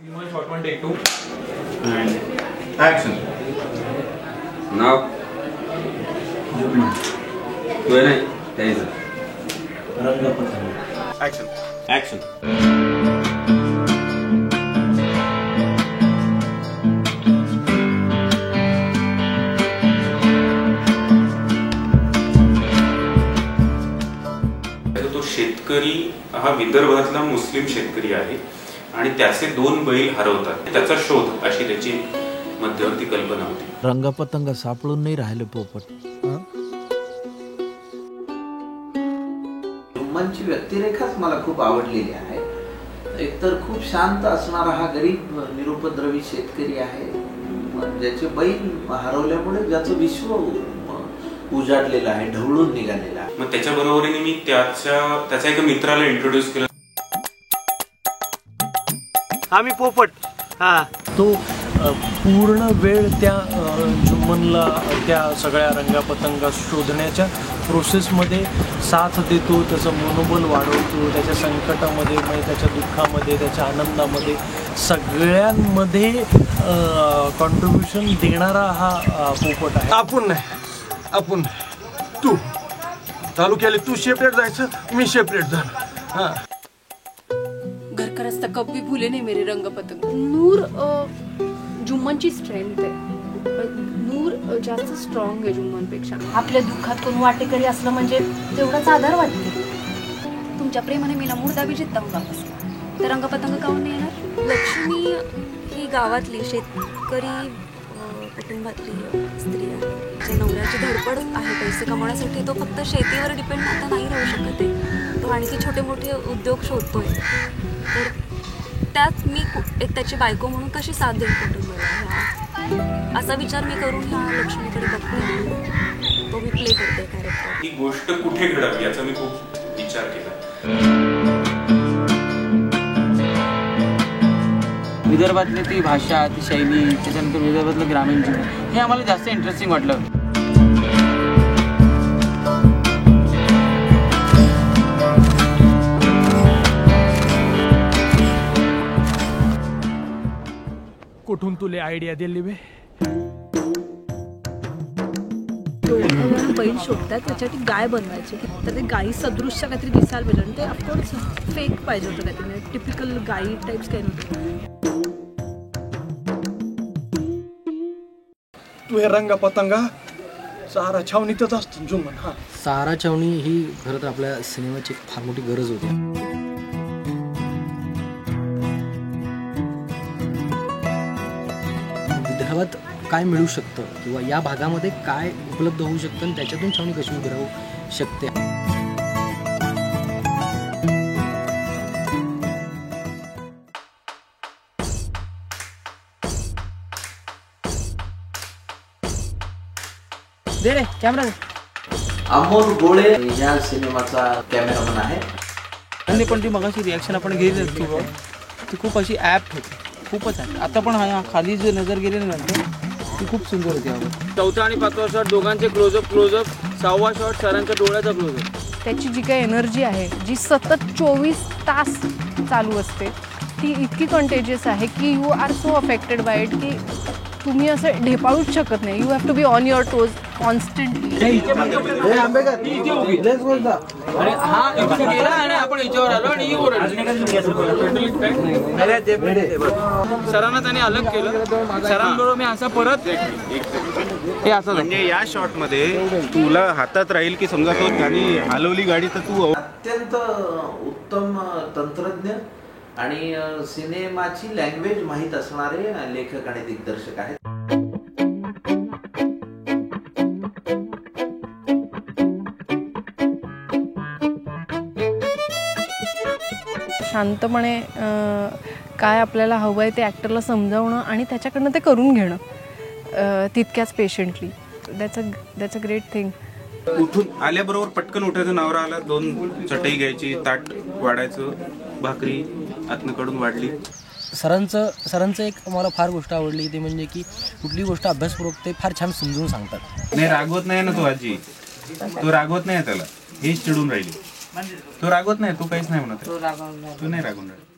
Shot one, take two. And action. Now. तू नाही त्याचं. Action. Action. तो शेतकरी हा विदर्भातला मुस्लिम शेतकरी आहे आणि त्याचे 2 बैल हरवतात, त्याचा शोध अशी त्याची मध्यवर्ती कल्पना होती. रंगपतंग सापडून नाही राहिले पोपट. जुम्मनची व्यक्तिरेखाच मला खूप आवडलेली आहे. एकतर खूप शांत असणारा हा गरीब निरुपद्रवी शेतकरी आहे, ज्याचे बैल हरवल्यामुळे ज्याचं विश्व उजाडलेलं आहे, ढवळून निघालेलं आहे. मग त्याच्या बरोबरीने मी त्याच्या एका मित्राला इंट्रोड्यूस केलं. आम्ही पोपट. तो पूर्ण वेळ त्या जुम्मनला त्या सगळ्या रंगापतंगा शोधण्याच्या प्रोसेसमध्ये साथ देतो, त्याचं मनोबल वाढवतो, त्याच्या संकटामध्ये म्हणजे त्याच्या दुःखामध्ये, त्याच्या आनंदामध्ये सगळ्यांमध्ये कॉन्ट्रीब्युशन देणारा हा पोपट आहे. आपण नाही, आपण तू तालुक्याला तू सेपरेट जायचं, मी सेपरेट झालो. घर का रास्ता कभी भूले नहीं मेरे रंगपतंग. नूर जुम्मनची स्ट्रेंथ आहे. नूर जास्त स्ट्रॉंग आहे जुम्मनपेक्षा. आपल्या दुःखात कोण वाटेकरी असलं म्हणजे तेवढाच आधार वाटते. तुमच्या प्रेमाने मी मुर्दा बी जिद्दा वापस तर रंगपतंग काऊन नाही येणार. लक्ष्मी ही गावातली शेतकरी कुटुंबातली स्त्री आहे. ज्या नवऱ्याची धडपड आहे पैसे कमवण्यासाठी, तो फक्त शेतीवर डिपेंड आता नाही राहू शकत आहे. तो आणखी छोटे मोठे उद्योग शोधतोय. तर त्यात मी एक त्याची बायको म्हणून कशी साथ देईल कुटुंबाला, असा विचार मी करून ह्या लक्ष्मीकडे बघते. तो मी प्ले करते कॅरेक्टर. ही गोष्ट कुठे घडावी याचा मी खूप विचार केला. विदर्भातली ती भाषा, ती शैली, त्याच्यानंतर विदर्भातलं ग्रामीण जीवन हे आम्हाला जास्त इंटरेस्टिंग वाटलं. कुठून तुले आयडिया दिली बे? बैल शोधतात त्याच्यासाठी गाय बनवायची, तर ते गाई सदृश्य काहीतरी दिसायला पाहिजे. आणि ते ऑफकोर्स फेक पाहिजे होतं, काहीतरी टिपिकल गाई टाईप्स काही नव्हतं. तू हे रंगपतंगा सहारा छावणीतच असतो जुम्मन. सहारा छावणी ही खरं तर आपल्या सिनेमाची फार मोठी गरज होती. विदर्भात काय मिळू शकतं किंवा या भागामध्ये काय उपलब्ध होऊ शकतं आणि त्याच्यातून छावणी कशी उभी राहू शकते. दे रे कॅमेरा. अमोल गोळे या सिनेमाचा कॅमेरामन आहे. आणि पण ती मगाशी रिॲक्शन आपण घेतली होती ती खूप अशी ॲप्ट होती, खूपच आहे. आता पण खाली जो नजर गेलेली नंतर ती खूप सुंदर होती. 4था आणि 5वा शॉट दोघांचे क्लोजअप, 6वा शॉट सरांच्या डोळ्याचा क्लोजअप. त्याची जी काही एनर्जी आहे, जी सतत 24 तास चालू असते, ती इतकी कंटेजियस आहे की you are so affected by it की तुम्ही असं ढेपाळूच शकत नाही. You have to be on your toes constantly. सरांना त्याने अलग केलं. सरांबरोबर मी असा परत हे असं म्हणजे या शॉट मध्ये तुला हातात राहील की समजा तो त्याने हलवली गाडी तर तू अत्यंत उत्तम तंत्रज्ञ आणि सिनेमाची लँग्वेज माहीत असणारे लेखक आणि दिग्दर्शक आहेत. शांतपणे काय आपल्याला हवं आहे ते ॲक्टरला समजावणं आणि त्याच्याकडनं ते करून घेणं तितक्याच patiently. That's a great thing. उठून आल्याबरोबर पटकन उठायचं, नवरा आला 2 चटई घ्यायची, ताट वाढायचं, भाकरी आतनं कडून वाढली. सरांचं एक मला फार गोष्ट आवडली ती म्हणजे की कुठली गोष्ट अभ्यासपूर्वक ते फार छान समजून सांगतात. नाही रागवत नाही ना तो आजी, तो रागवत नाही त्याला, हेच चिडून राहिली. तो रागवत नाही, तो काहीच नाही म्हणत, तू नाही रागवून राहिली.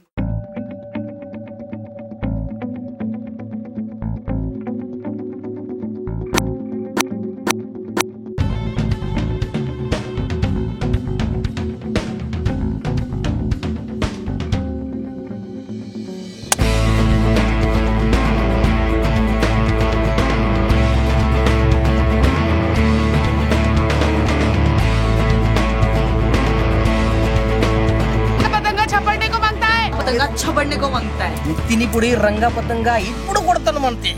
तिने पुढे रंगा पतंगा ही पुढं कोडताना म्हणते